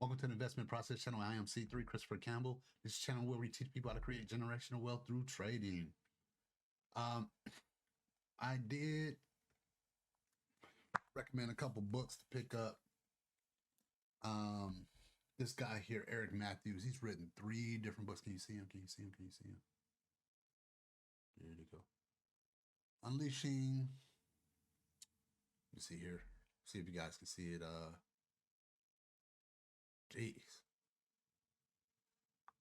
Welcome to the Investment Process Channel. I am C3 Christopher Campbell. This channel where we teach people how to create generational wealth through trading. I did recommend a couple books to pick up. This guy here, Eric Matthews, he's written 3 different books. Can you see him? Can you see him? Can you see him? There you go. Unleashing. Let me see here. See if you guys can see it. Jeez.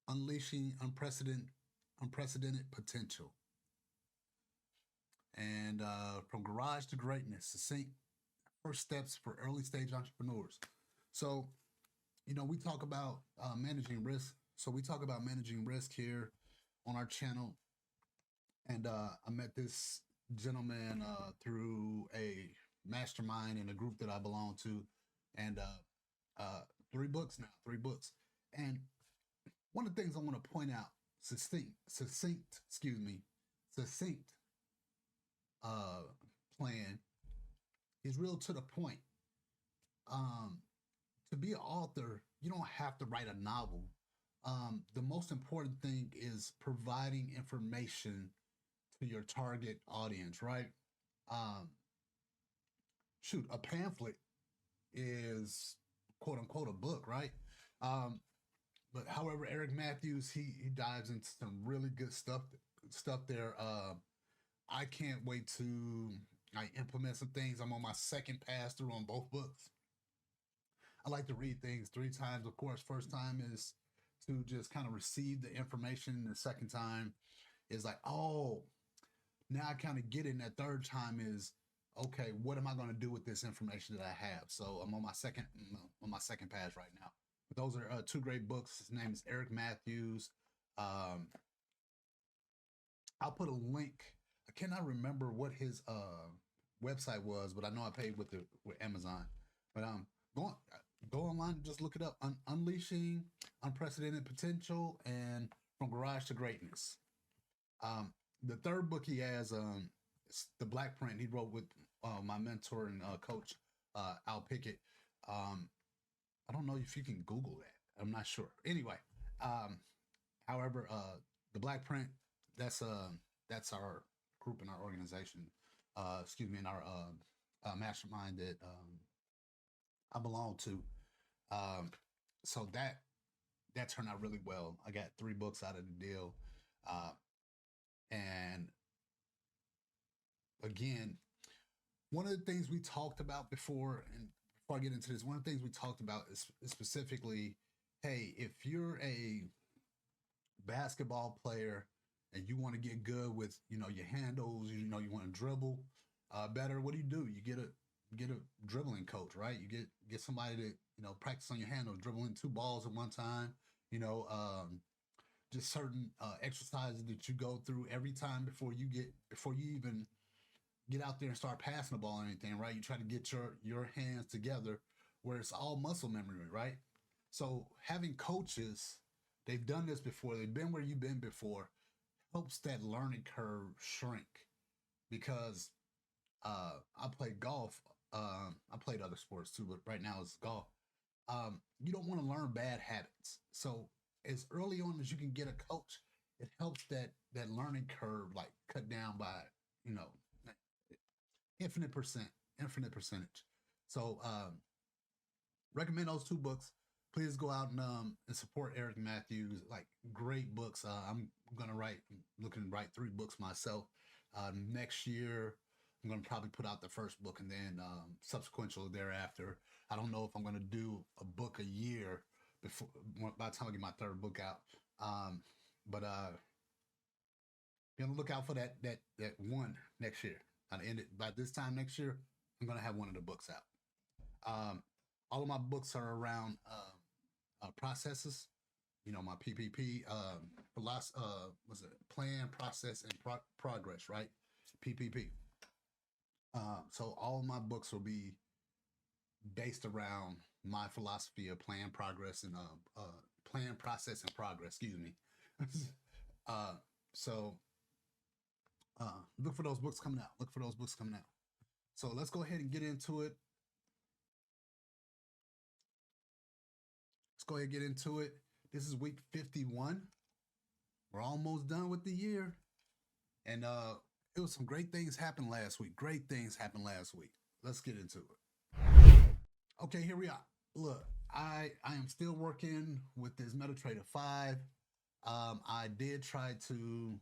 Unleashing unprecedented potential. And from garage to greatness, succinct first steps for early stage entrepreneurs. So, you know, we talk about managing risk. So we talk about managing risk here on our channel. And I met this gentleman through a mastermind in a group that I belong to. And 3 books now, 3 books. And one of the things I want to point out, succinct plan is real to the point. To be an author, you don't have to write a novel. The most important thing is providing information to your target audience, right? Shoot, a pamphlet is quote unquote a book, right? But however, Eric Matthews, he dives into some really good stuff there. I can't wait to implement some things. I'm on my second pass through on both books. I like to read things 3 times. Of course, first time is to just kind of receive the information. The second time is like, oh, now I kind of get it. And that third time is, okay, what am I going to do with this information that I have? So I'm on my second pass right now. But those are 2 great books. His name is Eric Matthews. I'll put a link. I cannot remember what his website was, but I know I paid with Amazon. But go online and just look it up. Unleashing Unprecedented Potential and From Garage to Greatness. The third book he has, the black print he wrote with my mentor and coach, Al Pickett. I don't know if you can Google that. I'm not sure. Anyway, however, the black print, that's our group in our organization. In our mastermind that I belong to. So that turned out really well. I got 3 books out of the deal. And again, one of the things we talked about before, and before I get into this, one of the things we talked about is specifically, hey, if you're a basketball player and you want to get good with, your handles, you want to dribble better, what do? You get a dribbling coach, right? You get somebody to, practice on your handle, dribbling 2 balls at one time, just certain exercises that you go through every time before you even get out there and start passing the ball or anything, right? You try to get your hands together where it's all muscle memory, right? So having coaches, they've done this before, they've been where you've been before, helps that learning curve shrink. Because I played golf. I played other sports too, but right now it's golf. You don't want to learn bad habits. So as early on as you can get a coach, it helps that learning curve like cut down by, infinite percentage. So recommend those 2 books. Please go out and support Eric Matthews. Like, great books. I'm looking to write 3 books myself. Next year, I'm going to probably put out the first book and then subsequential thereafter. I don't know if I'm going to do a book a year by the time I get my 3rd book out. But be on the lookout for that one next year. By this time next year, I'm going to have one of the books out. All of my books are around processes. My PPP, plan, process, and progress, right? PPP. So all of my books will be based around my philosophy of plan, progress, and plan, process, and progress. Excuse me. So look for those books coming out. So let's go ahead and get into it. go ahead and get into it. This is week 51. We're almost done with the year. And it was some great things happened last week. Great things happened last week. Let's get into it. Okay, here we are. Look, I am still working with this MetaTrader 5. I did try to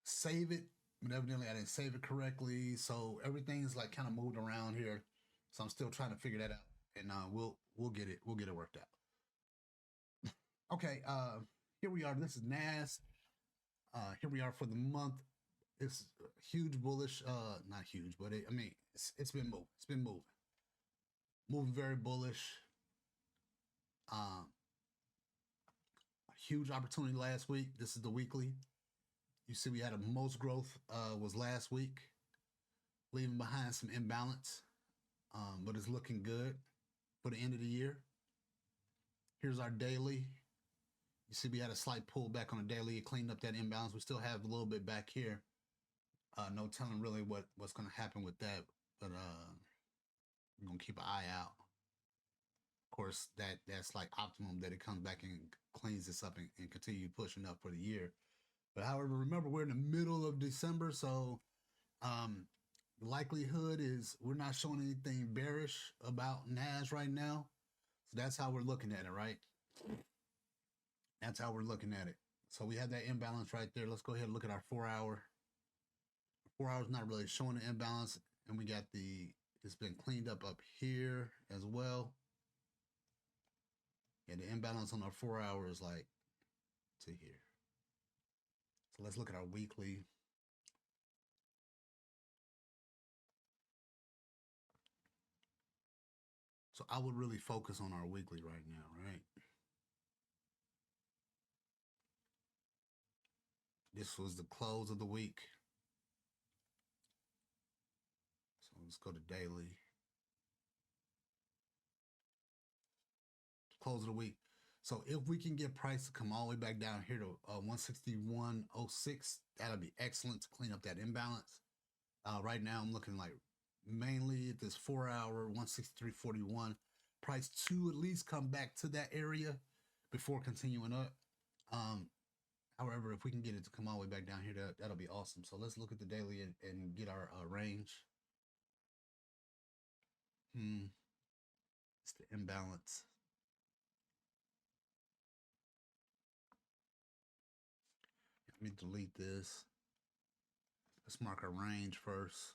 save it, but evidently I didn't save it correctly. So everything's like kind of moved around here. So I'm still trying to figure that out, and we'll get it worked out. Okay, here we are. This is NAS. Here we are for the month. It's huge bullish. Not huge, but it's been moving. It's been moving very bullish. A huge opportunity last week. This is the weekly. You see, we had a most growth was last week, leaving behind some imbalance, but it's looking good for the end of the year. Here's our daily. You see, we had a slight pullback on the daily. It cleaned up that imbalance. We still have a little bit back here. No telling really what's going to happen with that, but we're going to keep an eye out. Of course, that's like optimum that it comes back and cleans this up and continue pushing up for the year. But however, remember, we're in the middle of December, so the likelihood is we're not showing anything bearish about NAS right now. So that's how we're looking at it, right? That's how we're looking at it. So we have that imbalance right there. Let's go ahead and look at our 4 hour. 4 hours not really showing the imbalance, and we got it's been cleaned up here as well. And the imbalance on our 4 hour is like to here. So let's look at our weekly. So I would really focus on our weekly right now, right? This was the close of the week. So let's go to daily. Close of the week. So if we can get price to come all the way back down here to 161.06, that'll be excellent to clean up that imbalance. Right now I'm looking like mainly at this 4 hour 163.41. Price to at least come back to that area before continuing up. However, if we can get it to come all the way back down here, that'll be awesome. So let's look at the daily and get our range. It's the imbalance. Let me delete this. Let's mark our range first.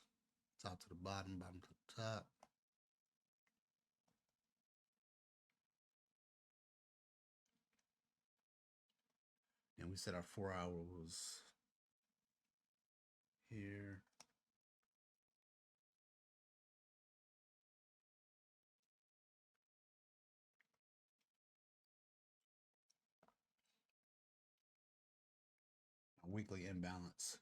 Top to the bottom, bottom to the top. And we said our 4 hour was here. A weekly imbalance.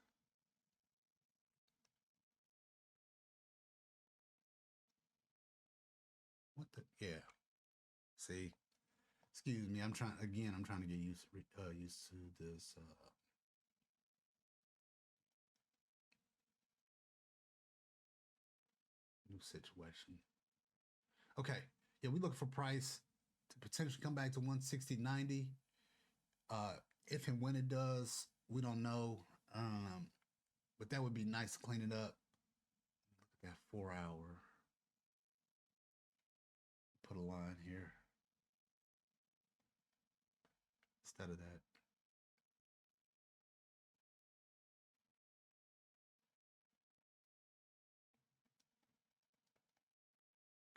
What the? Yeah. See? Excuse me. I'm trying to get used to this. New situation. Okay. Yeah, we looking for price to potentially come back to 160.90. If and when it does, we don't know. But that would be nice to clean it up. Look at that 4 hour. Put a line here instead of that.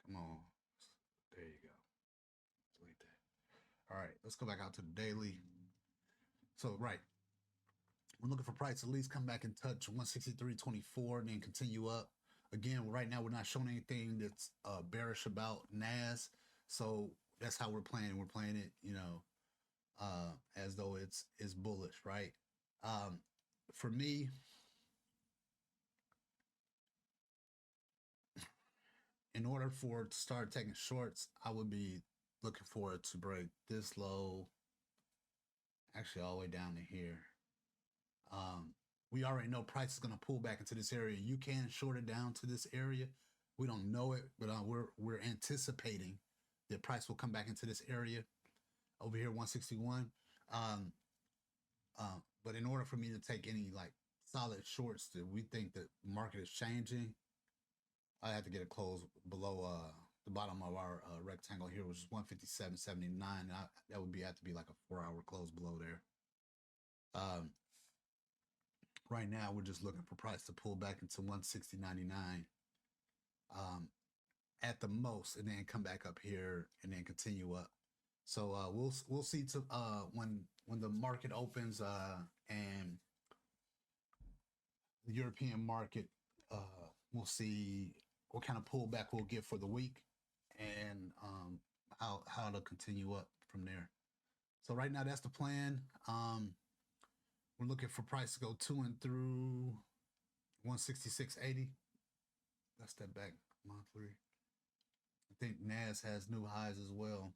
Come on. There you go. Delete that. All right, let's go back out to the daily. So, right. We're looking for price to at least come back and touch 163.24 and then continue up. Again, right now we're not showing anything that's bearish about NAS. So that's how we're playing. We're playing it, as though it's bullish, right? For me, in order for it to start taking shorts, I would be looking for it to break this low, actually all the way down to here. We already know price is going to pull back into this area. You can short it down to this area, We don't know it, but we're anticipating the price will come back into this area over here, 161. Um, but in order for me to take any like solid shorts that we think that market is changing, I have to get a close below the bottom of our rectangle here, which is 157.79. That would have to be like a 4-hour close below there. Right now, we're just looking for price to pull back into 160.99 at the most, and then come back up here and then continue up. So we'll see to when the market opens and the European market, we'll see what kind of pullback we'll get for the week and how to continue up from there. So right now that's the plan. We're looking for price to go to and through 166.80. Let's step back monthly. I think NAS has new highs as well.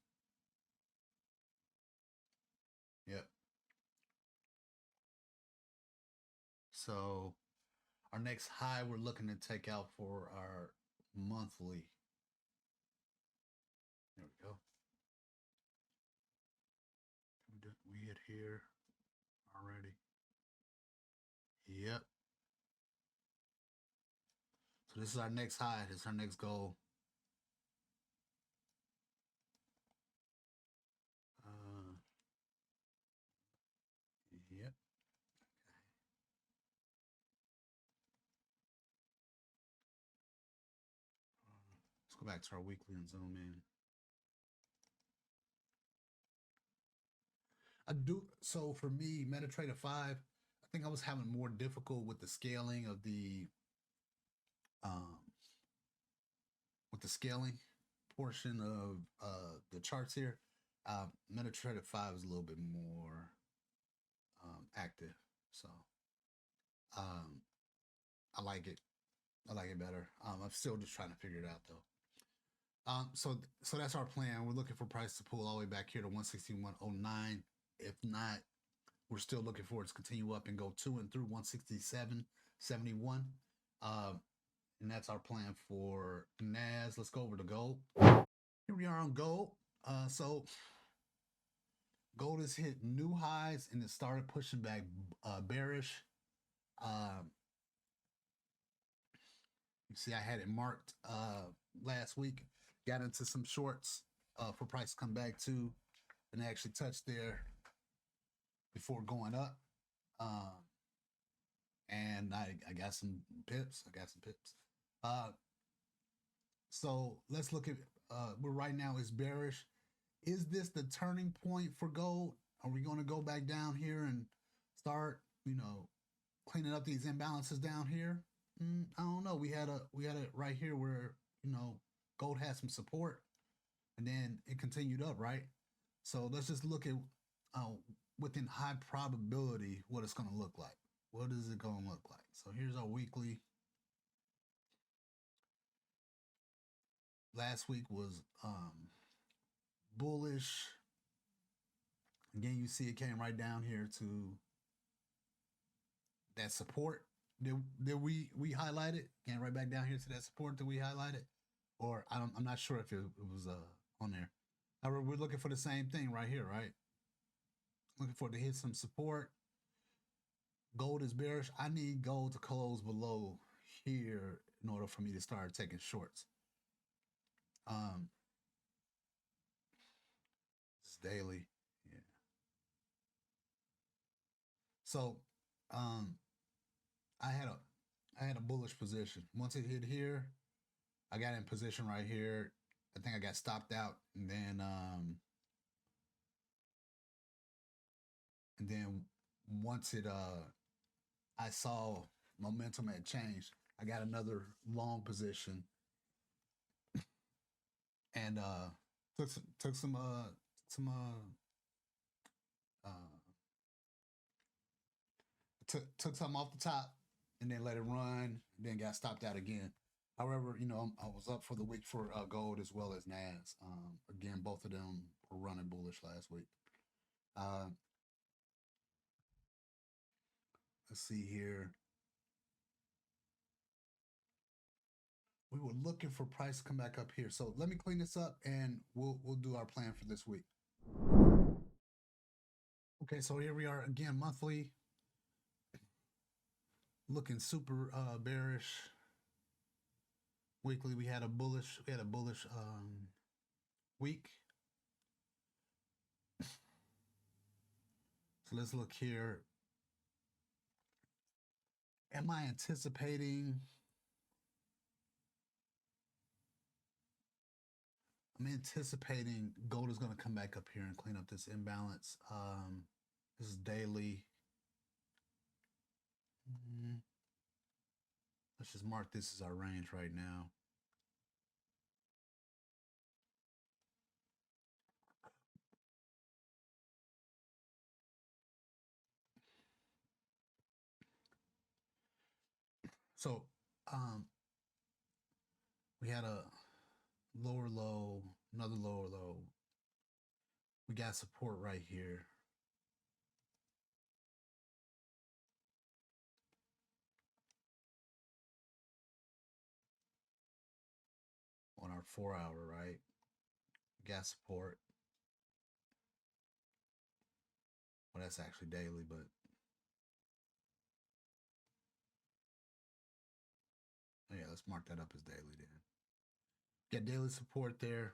Yep. So our next high we're looking to take out for our monthly. There we go. We hit here already. Yep. So this is our next high. This is our next goal. Yep. Let's go back to our weekly and zoom in. So for me, MetaTrader 5, I think I was having more difficult with the scaling of the portion of the charts here. MetaTrader 5 is a little bit more active, so I like it. I like it better. I'm still just trying to figure it out though. So that's our plan. We're looking for price to pull all the way back here to 161.09. If not, we're still looking for it to continue up and go to and through 167.71. And that's our plan for NAS. Let's go over to gold. Here we are on gold. So gold has hit new highs and it started pushing back bearish. You see, I had it marked last week. Got into some shorts for price to come back to, and actually touched there before going up. And I got some pips. So let's look at where right now is bearish. Is this the turning point for gold? Are we going to go back down here and start, cleaning up these imbalances down here? I don't know. We had it right here where, gold had some support and then it continued up, right? So let's just look at within high probability what it's going to look like. What is it going to look like? So here's our weekly. Last week was bullish. Again, you see it came right down here to that support that we highlighted. Came right back down here to that support that we highlighted. Or I'm not sure if it was on there. However, we're looking for the same thing right here, right? Looking for it to hit some support. Gold is bearish. I need gold to close below here in order for me to start taking shorts. It's daily. Yeah. So I had a bullish position. Once it hit here, I got in position right here. I think I got stopped out, and then once it I saw momentum had changed, I got another long position and took some took some off the top and then let it run, and then got stopped out again. However, I was up for the week for gold as well as NAS. Again, both of them were running bullish last week. Let's see here. we were looking for price to come back up here. So let me clean this up and we'll do our plan for this week. Okay, so here we are again, monthly, looking super bearish. Weekly, we had a bullish week. So let's look here. Am I anticipating? I'm anticipating gold is going to come back up here and clean up this imbalance. This is daily. Let's just mark this as our range right now. So we had a lower low, another lower low. We got support right here. On our 4 hour, right? We got support. Well, that's actually daily, but yeah, let's mark that up as daily then. Get daily support there.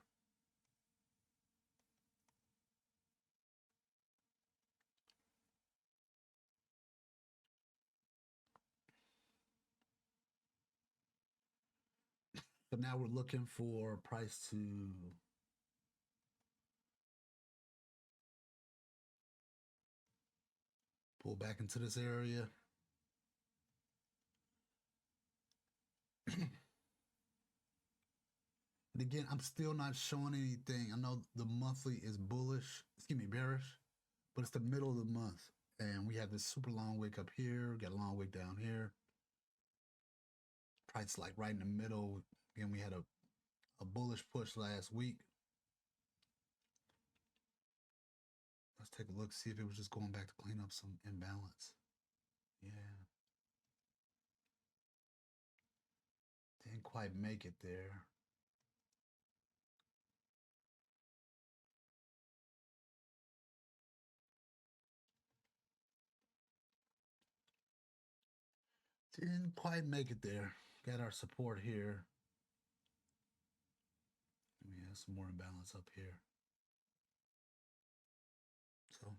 So now we're looking for price to pull back into this area. And again, I'm still not showing anything. I know the monthly is bearish, but it's the middle of the month. And we have this super long wick up here, got a long wick down here. Price like right in the middle. Again, we had a bullish push last week. Let's take a look, see if it was just going back to clean up some imbalance. Yeah. Didn't quite make it there. Didn't quite make it there. Got our support here. We have some more imbalance up here. So,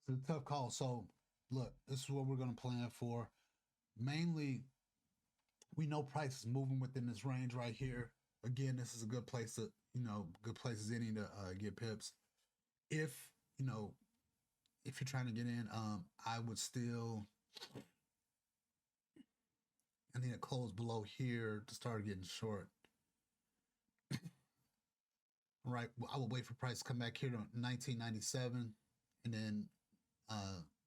It's a tough call. So, look, this is what we're going to plan for. Mainly, we know price is moving within this range right here. Again, this is a good place to, good place as any to get pips. If you're trying to get in, I would still, I need to close below here to start getting short. Right, I will wait for price to come back here to 1997, and then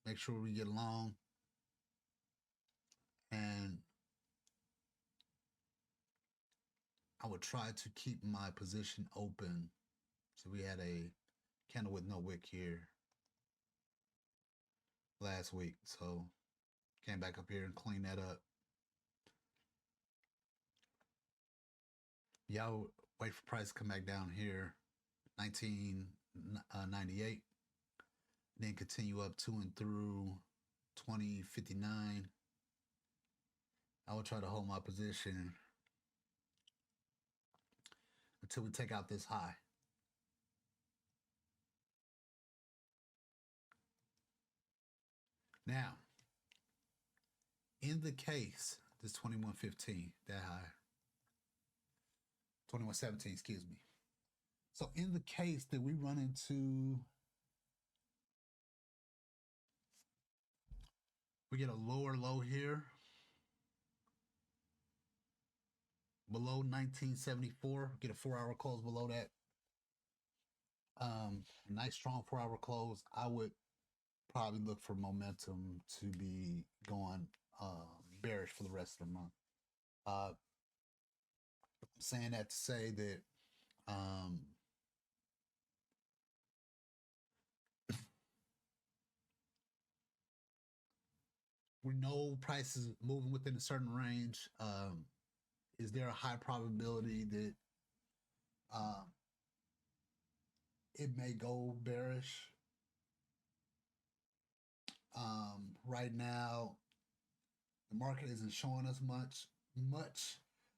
make sure we get long. And I would try to keep my position open. So we had a candle with no wick here last week. So came back up here and cleaned that up. Y'all wait for price to come back down here, 1998. Then continue up to and through 2059. I will try to hold my position until we take out this high. Now, in the case, this 2115, that high, 2117, excuse me. So in the case that we run into, we get a lower low here, below 1974, get a 4 hour close below that. Nice strong 4 hour close. I would probably look for momentum to be going bearish for the rest of the month. I'm saying that to say that We know prices moving within a certain range. Is there a high probability that um, it may go bearish? Right now, the market isn't showing us much.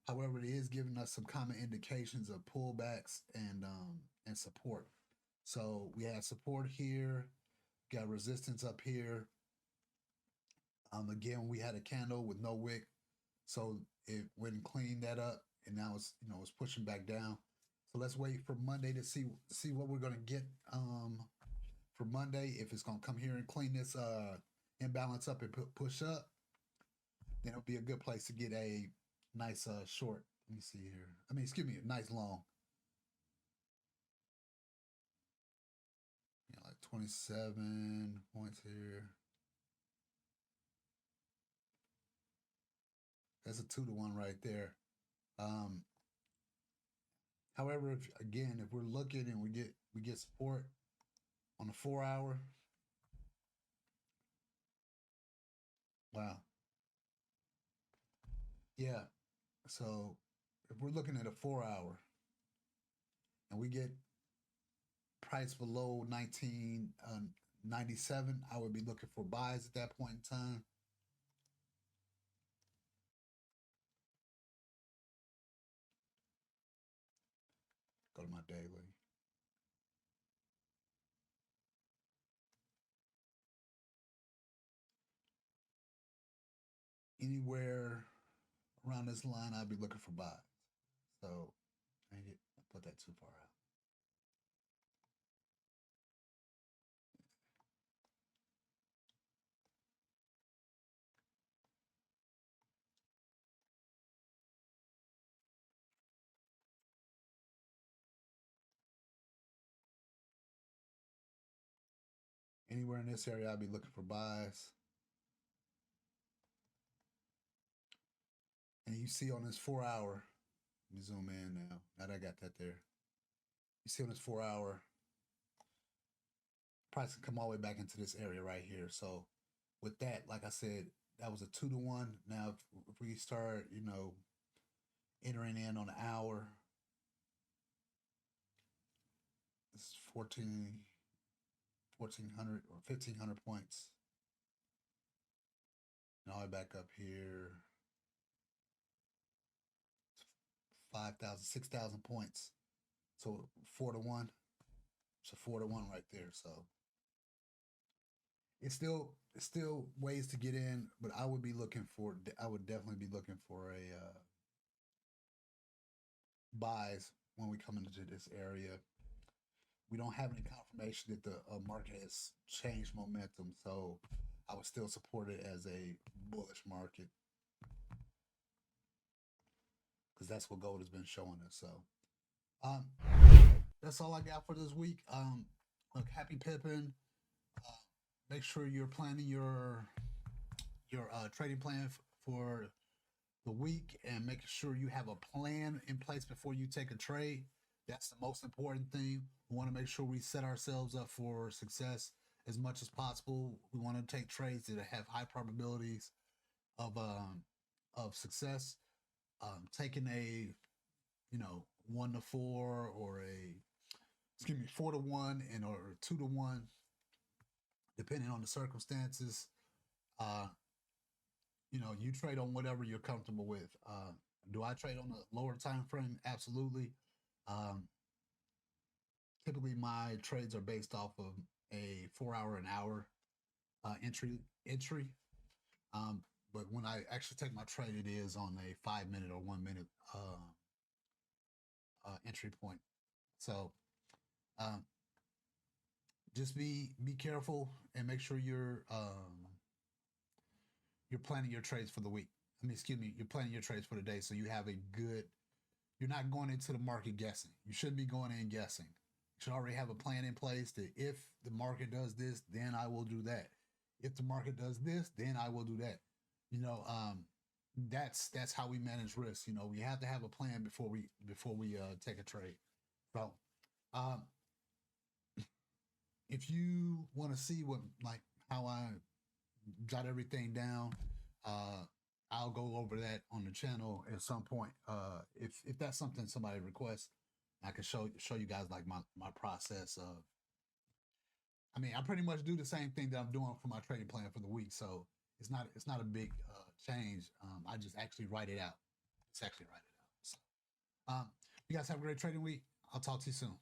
However, it is giving us some common indications of pullbacks and support. So we have support here, got resistance up here. Again, we had a candle with no wick, so it went and cleaned that up, and now it's pushing back down. So let's wait for Monday to see what we're gonna get for Monday. If it's gonna come here and clean this imbalance up and push up, then it'll be a good place to get a nice short. Let me see here. I mean, excuse me, a nice long. Yeah, like 27 points here. That's a 2-to-1 right there. However, if we're looking and we get support on the 4-hour, wow, yeah. So if we're looking at a 4-hour and we get price below 1997, I would be looking for buys at that point in time. Go to my daily. Anywhere around this line, I'd be looking for buys. So I put that too far out. Anywhere in this area, I'd be looking for buys. And you see on this 4-hour, let me zoom in now. Now that I got that there. You see on this 4-hour, price can come all the way back into this area right here. So with that, like I said, that was a 2-to-1. Now, if we start, entering in on the hour, this is 1,400 or 1,500 points. And all the way back up here, 5,000, 6,000 points. So 4-to-1. It's a 4-to-1 right there. So it's still ways to get in, but I would definitely be looking for a buys when we come into this area. We don't have any confirmation that the market has changed momentum, so I would still support it as a bullish market because that's what gold has been showing us. So that's all I got for this week. Look, happy pipping. Make sure you're planning your trading plan for the week and making sure you have a plan in place before you take a trade. That's the most important thing. We want to make sure we set ourselves up for success as much as possible. We want to take trades that have high probabilities of success. Taking a 1-to-4 or 4-to-1 and or 2-to-1, depending on the circumstances. You trade on whatever you're comfortable with. Do I trade on a lower time frame? Absolutely. Typically, my trades are based off of a 4-hour and hour entry. But when I actually take my trade, it is on a 5-minute or 1-minute entry point. So just be careful and make sure you're planning your trades for the week. You're planning your trades for the day, so you have you're not going into the market guessing. You shouldn't be going in guessing. You should already have a plan in place that if the market does this, then I will do that. If the market does this, then I will do that. That's how we manage risk. We have to have a plan before we take a trade. So, um, if you want to see what, like, how I jot everything down, I'll go over that on the channel at some point. If that's something somebody requests, I can show you guys like my process of. I mean, I pretty much do the same thing that I'm doing for my trading plan for the week, so it's not a big change. I just actually write it out. It's actually write it out. So, you guys have a great trading week. I'll talk to you soon.